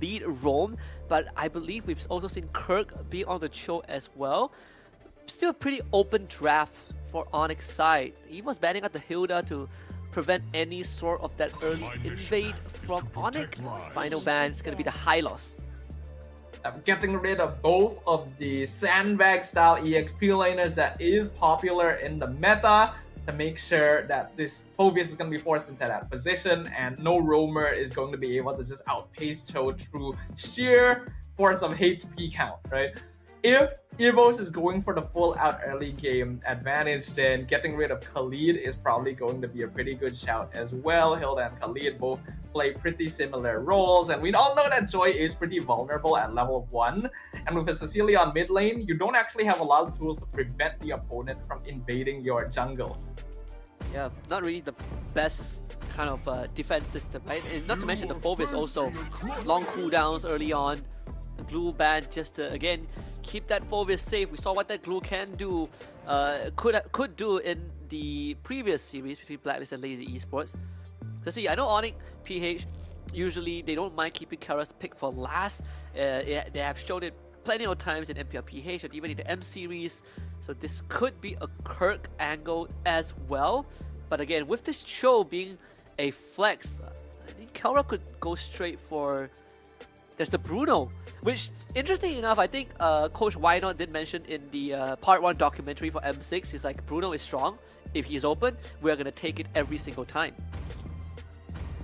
lead roam, but I believe we've also seen Kirk being on the show as well. Still a pretty open draft for ONIC side. EVOS banning out the Hilda to prevent any sort of that early invade from ONIC. Final ban is going to be the Hylos. Getting rid of both of the sandbag style EXP laners that is popular in the meta to make sure that this Phoveus is going to be forced into that position and no roamer is going to be able to just outpace Cho through sheer force of HP count, right? If EVOS is going for the full out early game advantage, then getting rid of Khalid is probably going to be a pretty good shout as well. Hilda and Khalid both play pretty similar roles, and we all know that Joy is pretty vulnerable at level 1. And with a Cecilia on mid lane, you don't actually have a lot of tools to prevent the opponent from invading your jungle. Yeah, not really the best kind of defense system, right? And not to mention the Phoveus also long cooldowns early on. The glue ban just to again keep that Phoveus safe. We saw what that glue can do, could do in the previous series between Blacklist and Lazy Esports. So see, I know ONIC, PH, usually they don't mind keeping Kara's pick for last. They have shown it plenty of times in MPL PH and even in the M series. So this could be a Kirk angle as well. But again, with this show being a flex, I think Kara could go straight for... There's the Bruno, which, interesting enough, I think Coach Why Not did mention in the Part 1 documentary for M6, he's like, Bruno is strong. If he's open, we're going to take it every single time.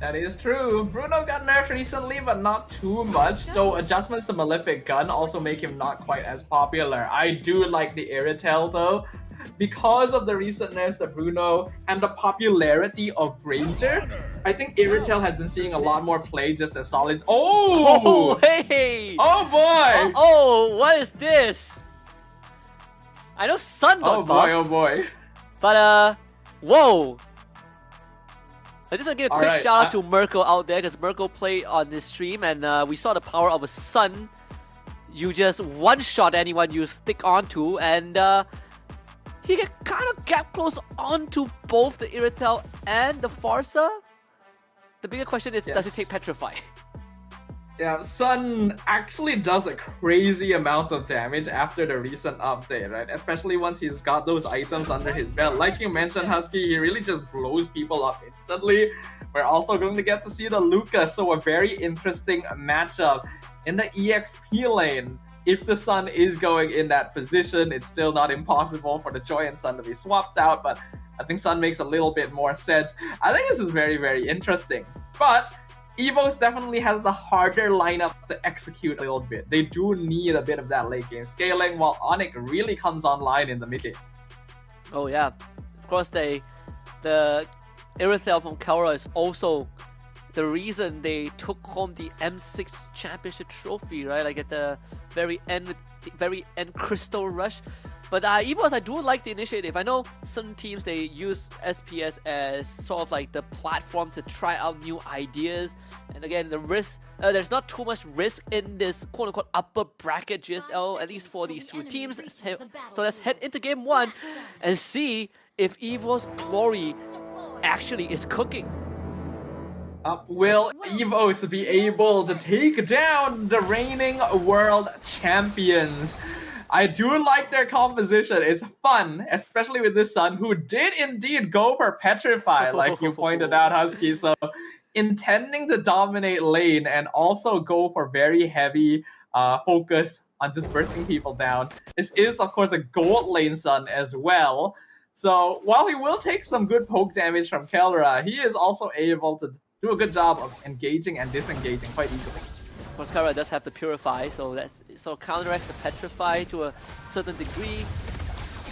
That is true. Bruno got nerfed recently, but not too much, though adjustments to Malefic Gun also make him not quite as popular. I do like the Irritel though, because of the recent nerfs to Bruno and the popularity of Ranger. I think Irritel has been seeing a lot more play just as solid. Oh, hey! Oh boy! Oh, what is this? I know Sun got buffed. Oh boy. But, whoa! I just want to give a quick Alright, shout out to Merkel out there, because Merkel played on this stream and we saw the power of a Sun. You just one-shot anyone you stick onto, and he can kind of gap close onto both the Irritel and the Farsa. The bigger question is, does it take Petrify? Yeah, Sun actually does a crazy amount of damage after the recent update, right? Especially once he's got those items under his belt. Like you mentioned, Husky, he really just blows people up instantly. We're also going to get to see the Lucas, so a very interesting matchup. In the EXP lane, if the Sun is going in that position, it's still not impossible for the Joy and Sun to be swapped out, but I think Sun makes a little bit more sense. I think this is very, very interesting. But EVOS definitely has the harder lineup to execute a little bit. They do need a bit of that late game scaling, while ONIC really comes online in the mid game. Oh yeah, of course the Irritel from Kara is also the reason they took home the M6 championship trophy, right? Like at the very end with the very end Crystal Rush. But EVOS, I do like the initiative. I know some teams, they use SPS as sort of like the platform to try out new ideas. And again, the risk, there's not too much risk in this quote-unquote upper bracket GSL, at least for these two teams. So let's head into game 1 and see if EVOS Glory actually is cooking. Will EVOS be able to take down the reigning world champions? I do like their composition. It's fun, especially with this Sun, who did indeed go for Petrify, like you pointed out, Husky. So intending to dominate lane and also go for very heavy focus on just bursting people down. This is, of course, a gold lane Sun as well. So while he will take some good poke damage from Kelra, he is also able to do a good job of engaging and disengaging quite easily. Of course, Kara does have the Purify, so that's counteracts the Petrify to a certain degree.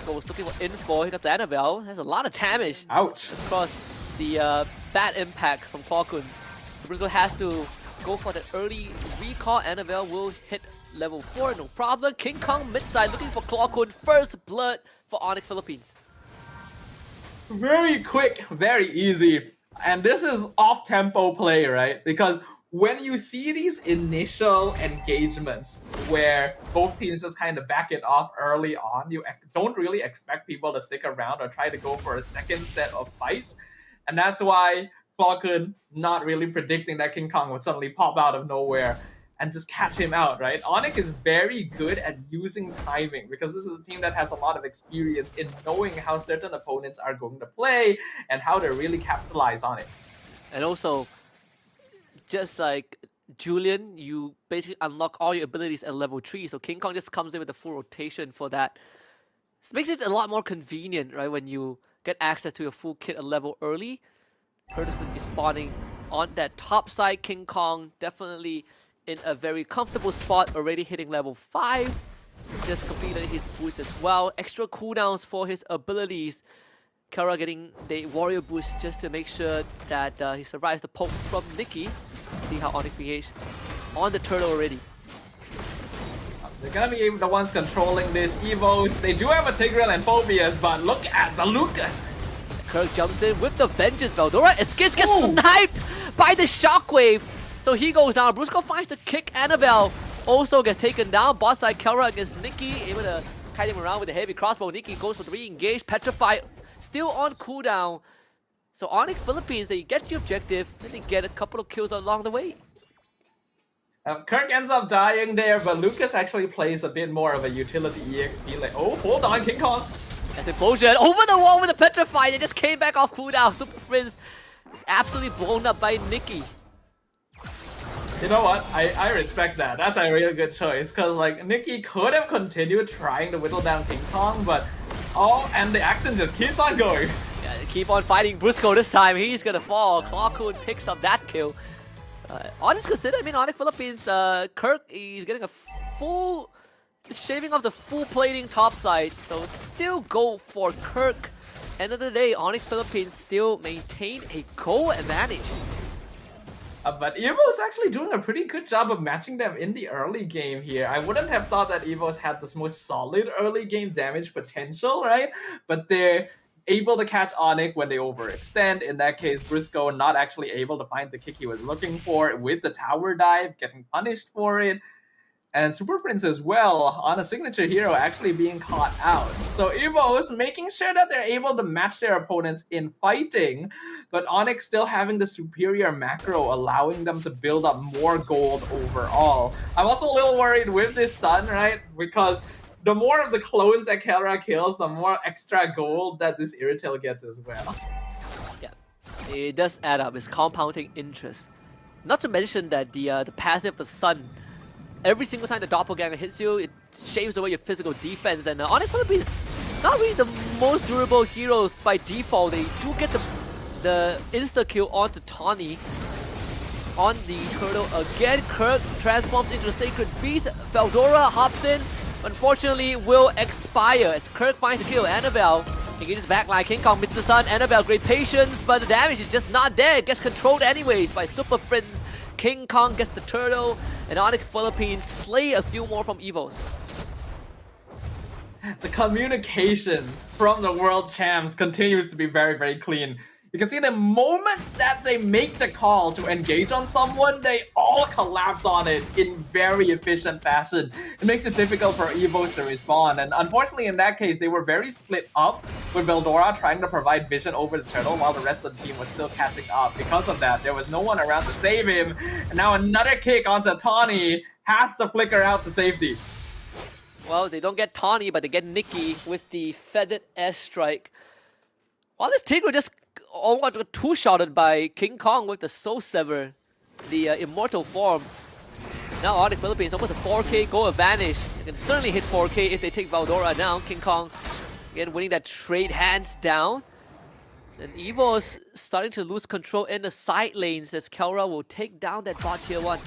So was looking for info. He got the Annabelle. Has a lot of damage. Ouch. Of course, the bad impact from Kwakun. Briscoe has to go for the early recall. Annabelle will hit level 4, no problem. King Kong mid-side looking for Kwakun. First blood for ONIC Philippines. Very quick, very easy. And this is off-tempo play, right? Because when you see these initial engagements where both teams just kind of back it off early on, you don't really expect people to stick around or try to go for a second set of fights. And that's why Kwakun not really predicting that King Kong would suddenly pop out of nowhere. and just catch him out, right? ONIC is very good at using timing because this is a team that has a lot of experience in knowing how certain opponents are going to play and how to really capitalize on it. And also, just like Julian, you basically unlock all your abilities at level 3, so King Kong just comes in with a full rotation for that. This makes it a lot more convenient, right, when you get access to your full kit a level early. Curtis will be spawning on that top side. King Kong definitely in a very comfortable spot, already hitting level 5. Just completed his boost as well. Extra cooldowns for his abilities. Kara getting the warrior boost just to make sure that he survives the poke from Nikki. See how ONIC behaves on the turtle already. They're gonna be the ones controlling this EVOS. They do have a Tigreal and Phobias, but look at the Lucas. Kirk jumps in with the vengeance. Veldora escapes, gets sniped by the shockwave. So he goes down. Brusco finds the kick. Annabelle also gets taken down. Boss side Kara against Nikki, able to kite him around with a heavy crossbow. Nikki goes for the re-engage. Petrified, still on cooldown. So ONIC Philippines, they get the objective, and they get a couple of kills along the way. Kirk ends up dying there, but Lucas actually plays a bit more of a utility EXP. Like, oh, hold on, King Kong. As explosion over the wall with the Petrify, they just came back off cooldown. Super Prince absolutely blown up by Nikki. You know what? I respect that. That's a really good choice, because like Nikki could have continued trying to whittle down King Kong, but and the action just keeps on going. Yeah, they keep on fighting Brusco this time. He's gonna fall. Clawcoon picks up that kill. Honest consider, I mean, ONIC Philippines, Kirk is getting a full, shaving off the full plating top side, so still go for Kirk. End of the day, ONIC Philippines still maintain a goal advantage. But EVO's actually doing a pretty good job of matching them in the early game here. I wouldn't have thought that EVO's had this most solid early game damage potential, right? But they're able to catch ONIC when they overextend. In that case, Brusco not actually able to find the kick he was looking for with the tower dive, getting punished for it. And Super Prince as well, on a signature hero, actually being caught out. So EVO's making sure that they're able to match their opponents in fighting, but ONIC still having the superior macro, allowing them to build up more gold overall. I'm also a little worried with this Sun, right? Because the more of the clones that Kara kills, the more extra gold that this Irrital gets as well. Yeah, it does add up. It's compounding interest. Not to mention that the passive, the Sun, every single time the Doppelganger hits you, it shaves away your physical defense. And ONIC Philippines, not really the most durable heroes by default. They do get the insta-kill onto Tawny. On the turtle again, Kirk transforms into a Sacred Beast. Veldora hops in. Unfortunately, will expire as Kirk finds the kill. Annabelle engages backline. King Kong misses the stun. Annabelle, great patience, but the damage is just not there. It gets controlled anyways by Super Prince. King Kong gets the turtle, and ONIC Philippines slay a few more from EVOS. The communication from the world champs continues to be very, very clean. You can see the moment that they make the call to engage on someone, they all collapse on it in very efficient fashion. It makes it difficult for EVOS to respond, and unfortunately in that case, they were very split up with Veldora trying to provide vision over the turtle while the rest of the team was still catching up. Because of that, there was no one around to save him, and now another kick onto Tawny has to flicker out to safety. Well, they don't get Tawny, but they get Nikki with the feathered airstrike. While this Tigreal just almost got two-shotted by King Kong with the Soul Sever, the immortal form. Now ONIC Philippines almost a 4K goal advantage. They can certainly hit 4K if they take Veldora down. King Kong again winning that trade hands down. And EVO's starting to lose control in the side lanes as Kelra will take down that bot tier 1.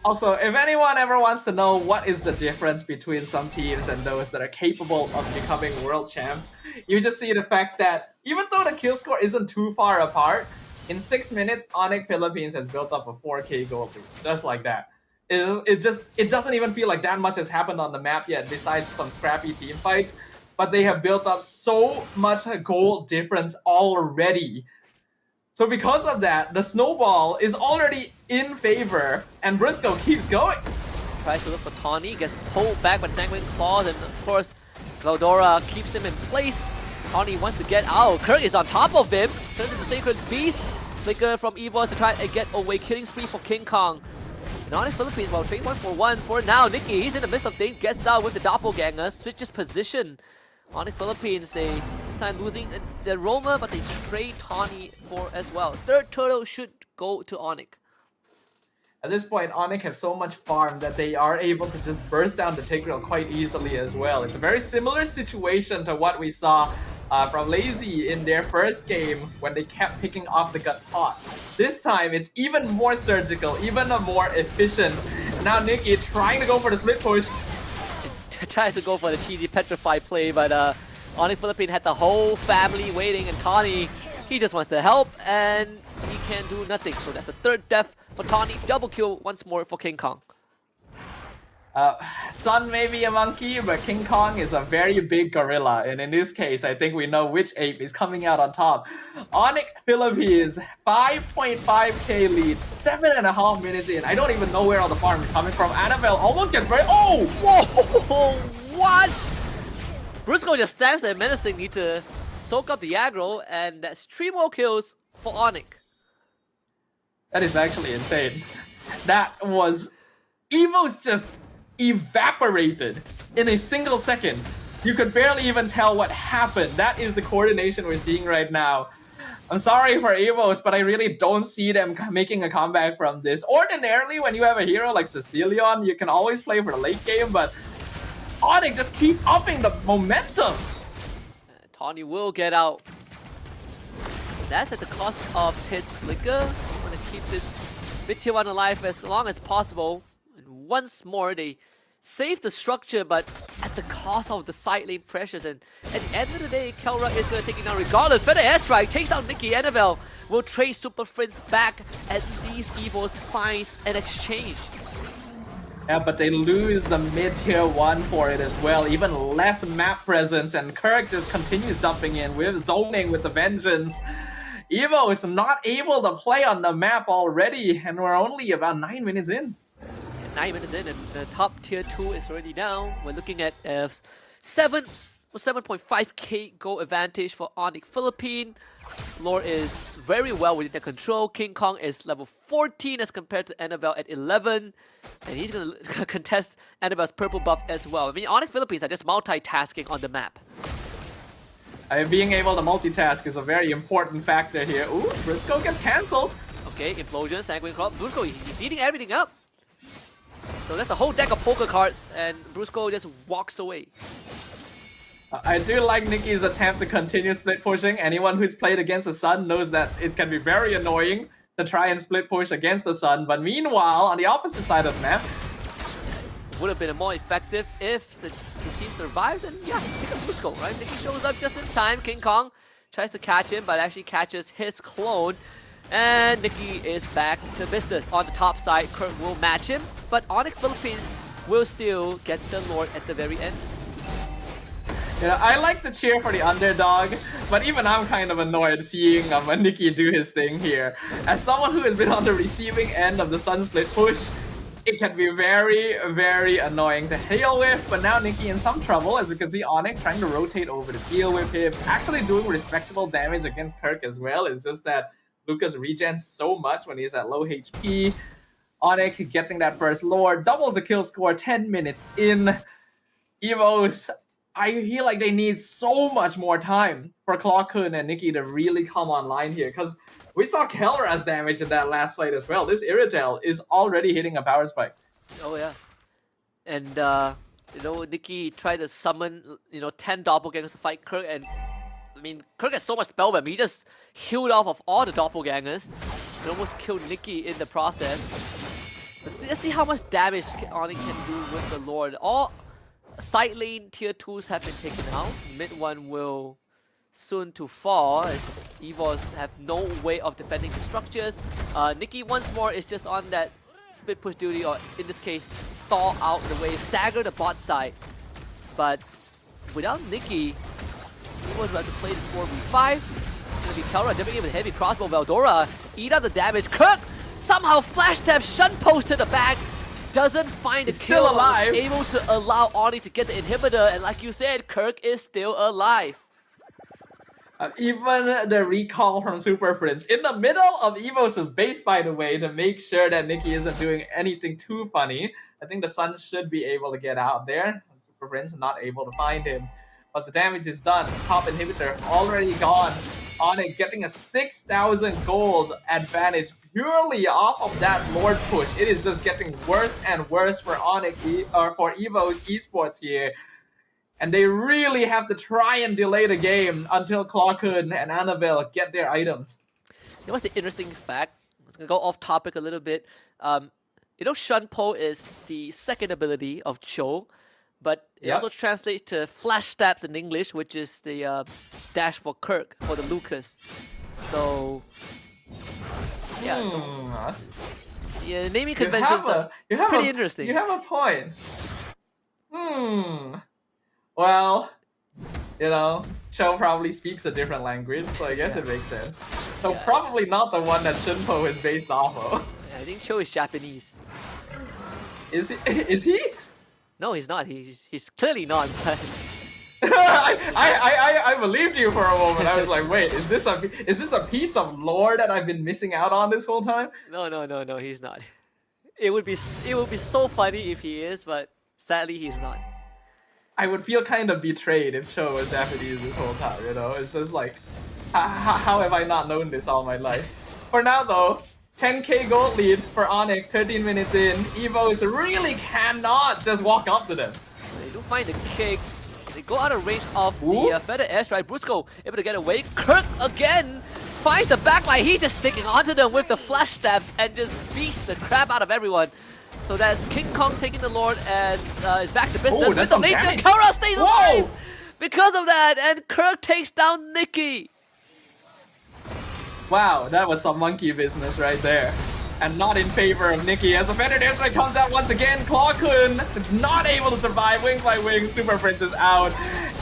Also, if anyone ever wants to know what is the difference between some teams and those that are capable of becoming world champs, you just see the fact that even though the kill score isn't too far apart, in 6 minutes, ONIC Philippines has built up a 4K gold lead, just like that. It doesn't even feel like that much has happened on the map yet, besides some scrappy team fights, but they have built up so much gold difference already. So because of that, the snowball is already in favor, and Brusco keeps going. Tries to look for Tawny, gets pulled back by the Sanguine Claws, and of course, Veldora keeps him in place. Tawny wants to get out. Kirk is on top of him, turns into Sacred Beast. flicker from EVOS to try and get away. Killing spree for King Kong. And ONIC Philippines, well, trading 1-for-1 for now. Nicky, he's in the midst of things, gets out with the doppelganger, switches position. ONIC Philippines, they this time losing the Roma, but they trade Tawny for as well. Third turtle should go to ONIC. At this point, ONIC have so much farm that they are able to just burst down the Tigreal quite easily as well. It's a very similar situation to what we saw from Lazy in their first game when they kept picking off the Gatot. This time, it's even more surgical, even more efficient. Now Nicky trying to go for the split push. Tries to go for the cheesy petrify play, but ONIC Philippines had the whole family waiting, and Tawny, he just wants to help, and he can do nothing. So that's the third death for Tawny. Double kill once more for King Kong. Sun may be a monkey, but King Kong is a very big gorilla, and in this case, I think we know which ape is coming out on top. ONIC Philippines, 5.5k lead, 7.5 minutes in. I don't even know where all the farm is coming from. Annabelle almost gets very— oh! Whoa! What? Brusco just stands there menacingly to soak up the aggro, and that's 3 more kills for ONIC. That is actually insane. That was— EVOS just evaporated in a single second. You could barely even tell what happened. That is the coordination we're seeing right now. I'm sorry for EVOS, but I really don't see them making a comeback from this. Ordinarily, when you have a hero like Cecilion, you can always play for the late game, but ONIC just keep upping the momentum. Tawny will get out. That's at the cost of his flicker. I'm gonna keep this mid tier 1 alive as long as possible. Once more, they save the structure, but at the cost of the side lane pressures. And at the end of the day, Kelra is going to take it down regardless. Feather Airstrike takes out Nicky. Annabelle will trade Super Friends back as these EVOS finds an exchange. Yeah, but they lose the mid-tier 1 for it as well. Even less map presence, and Kirk just continues jumping in with zoning with the vengeance. Evo is not able to play on the map already, and we're only about 9 minutes in. 9 minutes in, and the top tier 2 is already down. We're looking at 7.5k goal advantage for ONIC Philippines. Lore is very well within their control. King Kong is level 14 as compared to Annabelle at 11. And he's going to contest Annabelle's purple buff as well. I mean, ONIC Philippines are just multitasking on the map. Being able to multitask is a very important factor here. Ooh, Briscoe gets cancelled. Okay, Implosion, Sanguine Crop. Brusco, he's eating everything up. So that's a whole deck of poker cards, and Brusco just walks away. I do like Nicky's attempt to continue split pushing. Anyone who's played against the Sun knows that it can be very annoying to try and split push against the Sun. But meanwhile, on the opposite side of the map, would have been more effective if the team survives. And yeah, pick up Brusco, right? Nicky shows up just in time. King Kong tries to catch him, but actually catches his clone. And Nicky is back to business. On the top side, Kirk will match him, but ONIC Philippines will still get the Lord at the very end. Yeah, I like the cheer for the underdog, but even I'm kind of annoyed seeing Nicky do his thing here. As someone who has been on the receiving end of the Sun split push, it can be very, very annoying to deal with, but now Nicky in some trouble. As we can see, ONIC trying to rotate over to deal with him, actually doing respectable damage against Kirk as well. It's just that Lucas regens so much when he's at low HP. ONIC getting that first lore, double the kill score, 10 minutes in. EVOS, I feel like they need so much more time for Clockhood and Nicky to really come online here, because we saw Kelra's damage in that last fight as well. This Irritel is already hitting a power spike. Oh yeah. And you know, Nicky tried to summon 10 doppelgangers to fight Kirk, and I mean, Kirk has so much spellbomb. He just healed off of all the doppelgangers and almost killed Nicky in the process. Let's see how much damage ONIC can do with the Lord. All side lane tier 2s have been taken out. Mid one will soon to fall, as EVOS have no way of defending the structures. Nicky once more is just on that split push duty, or in this case, stall out the way, stagger the bot side. But without Nicky, EVOS about to play the 4v5. It's gonna be Kelra dipping in with heavy crossbow. Veldora eat up the damage. Kirk somehow flash tap, shunt post to the back. Doesn't find the kill. Still alive. Able to allow ONIC to get the inhibitor, and like you said, Kirk is still alive. Even the recall from Super Prince in the middle of EVOS' base, by the way, to make sure that Nikki isn't doing anything too funny. I think the Sun should be able to get out there. Super Prince not able to find him. But the damage is done. Top inhibitor already gone. ONIC getting a 6,000 gold advantage purely off of that Lord push. It is just getting worse and worse for ONIC or for EVOS esports here. And they really have to try and delay the game until Clarkun and Annabelle get their items. You know what's the interesting fact? I'm gonna go off topic a little bit. You know, Shunpo is the second ability of Cho, but it also translates to flash stabs in English, which is the dash for Kirk for the Lucas. So yeah, yeah, naming conventions are pretty interesting. You have a point. Well, you know, Cho probably speaks a different language, so I guess it makes sense. So probably not the one that Shunpo is based off of. I think Cho is Japanese. Is he? Is he? No, he's not. He's clearly not. I believed you for a moment. I was like, wait, is this a piece of lore that I've been missing out on this whole time? No, he's not. It would be so funny if he is, but sadly he's not. I would feel kind of betrayed if Cho was Japanese this whole time, you know? It's just like, how have I not known this all my life? For now though, 10k gold lead for ONIC, 13 minutes in. EVOS really cannot just walk up to them. They do find the kick. They go out of range of the feather airstrike. Brusco able to get away. Kirk again finds the backline. He's just sticking onto them with the flash stabs and just beats the crap out of everyone. So that's King Kong taking the Lord as is back to business. That's some nature. damage. Kaura stays alive because of that, and Kirk takes down Nikki. Wow, that was some monkey business right there. And not in favor of Nikki as the Feather Airstrike comes out once again. Clarkun not able to survive. Wing by wing, Super Prince is out.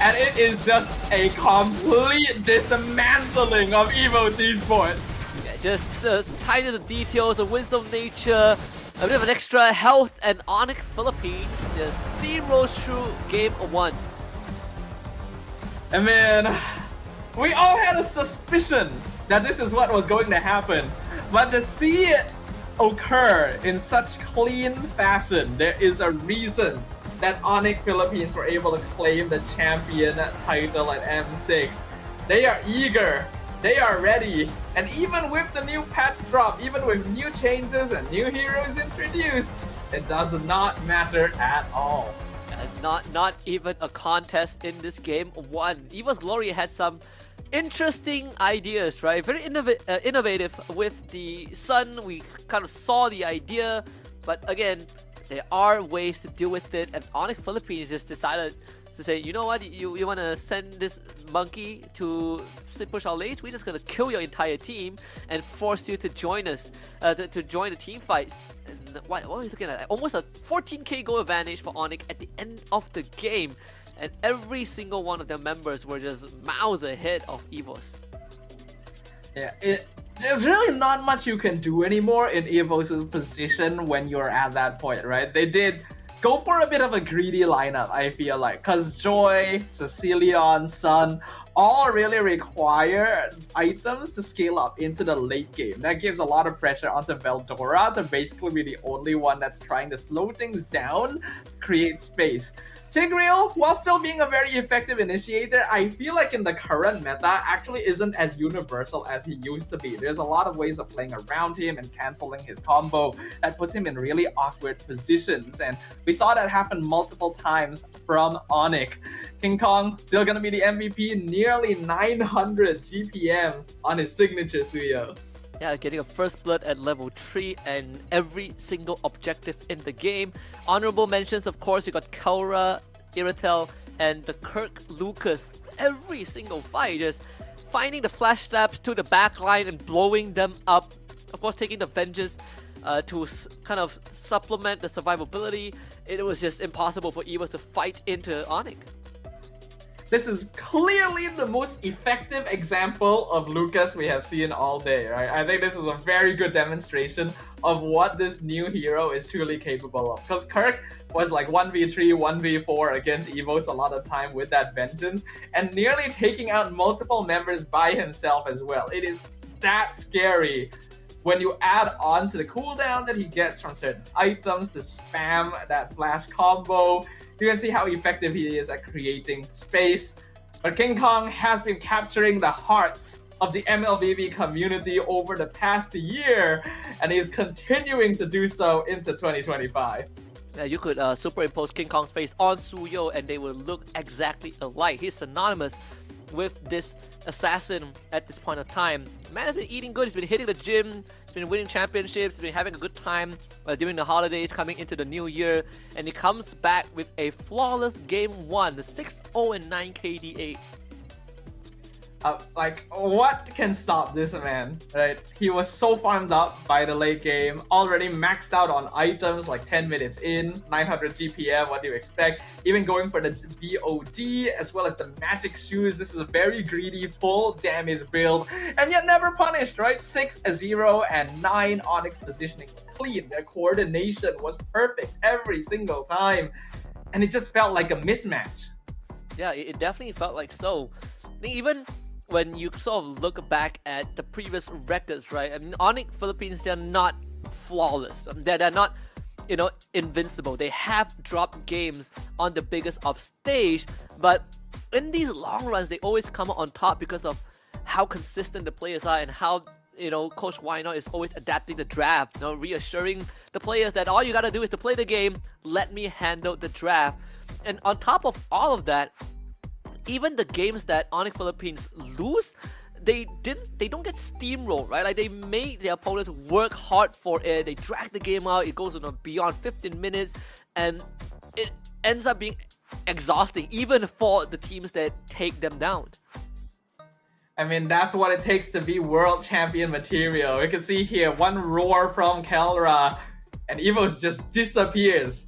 And it is just a complete dismantling of EVOS esports. Yeah, just the tiniest details, the wisdom of nature, a bit of an extra health, and ONIC Philippines just steamrolls through game 1. I mean, we all had a suspicion that this is what was going to happen, but to see it occur in such clean fashion, there is a reason that ONIC Philippines were able to claim the champion title at M6. They are eager, they are ready, and even with the new patch drop, even with new changes and new heroes introduced, it does not matter at all. Not even a contest in this game 1. EVOS Glory had some interesting ideas, right? Very innovative with the Sun. We kind of saw the idea, but again, there are ways to deal with it, and ONIC Philippines just decided to say, you know what, you want to send this monkey to push our lanes? We're just going to kill your entire team and force you to join us, to join the team fights. And what are we looking at? Almost a 14k goal advantage for ONIC at the end of the game. And every single one of their members were just miles ahead of EVOS. Yeah, there's really not much you can do anymore in EVOS' position when you're at that point, right? They did go for a bit of a greedy lineup, I feel like, because Joy, Cecilion, Sun all really require items to scale up into the late game. That gives a lot of pressure onto Veldora to basically be the only one that's trying to slow things down, create space. Tigreal, while still being a very effective initiator, I feel like in the current meta actually isn't as universal as he used to be. There's a lot of ways of playing around him and canceling his combo that puts him in really awkward positions, and we saw that happen multiple times from ONIC. King Kong still gonna be the MVP, nearly 900 GPM on his signature Suyo. Yeah, getting a first blood at level 3 and every single objective in the game. Honorable mentions, of course, you got Kaura, Iratel, and the Kirk Lucas. Every single fight, just finding the flash stabs to the backline and blowing them up. Of course, taking the vengeance to kind of supplement the survivability. It was just impossible for EVOS to fight into ONIC. This is clearly the most effective example of Lucas we have seen all day, right? I think this is a very good demonstration of what this new hero is truly capable of. Because Kirk was like 1v3, 1v4 against EVOS a lot of time with that Vengeance, and nearly taking out multiple members by himself as well. It is that scary when you add on to the cooldown that he gets from certain items to spam that flash combo. You can see how effective he is at creating space. But King Kong has been capturing the hearts of the MLBB community over the past year, and he's continuing to do so into 2025. Yeah, you could superimpose King Kong's face on Suyo and they will look exactly alike. He's synonymous with this assassin at this point of time. Man has been eating good, he's been hitting the gym, he's been winning championships, he's been having a good time during the holidays, coming into the new year, and he comes back with a flawless game 1, the 6-0-9 KDA. Like, what can stop this man, right? He was so farmed up by the late game, already maxed out on items like 10 minutes in, 900 GPM, what do you expect? Even going for the BOD as well as the magic shoes. This is a very greedy, full damage build, and yet never punished, right? 6-0 and 9 ONIC positioning was clean. Their coordination was perfect every single time, and it just felt like a mismatch. Yeah, it definitely felt like so. I think even when you sort of look back at the previous records, right? I mean, ONIC Philippines, they're not flawless. They're not, you know, invincible. They have dropped games on the biggest of stage, but in these long runs, they always come out on top because of how consistent the players are and how, you know, Coach Wynot is always adapting the draft, you know, reassuring the players that all you gotta do is to play the game, let me handle the draft. And on top of all of that, even the games that ONIC Philippines lose, they don't get steamrolled, right? Like, they made their opponents work hard for it. They drag the game out. It goes on beyond 15 minutes, and it ends up being exhausting, even for the teams that take them down. I mean, that's what it takes to be world champion material. You can see here, one roar from Kelra, and EVOS just disappears.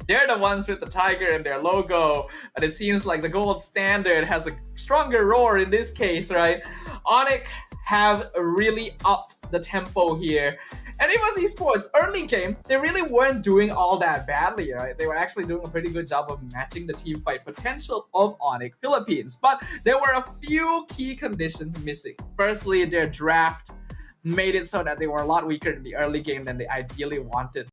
They're the ones with the tiger in their logo, and it seems like the gold standard has a stronger roar in this case, right? ONIC have really upped the tempo here. And EVOS Esports, early game, they really weren't doing all that badly, right? They were actually doing a pretty good job of matching the team fight potential of ONIC Philippines. But there were a few key conditions missing. Firstly, their draft made it so that they were a lot weaker in the early game than they ideally wanted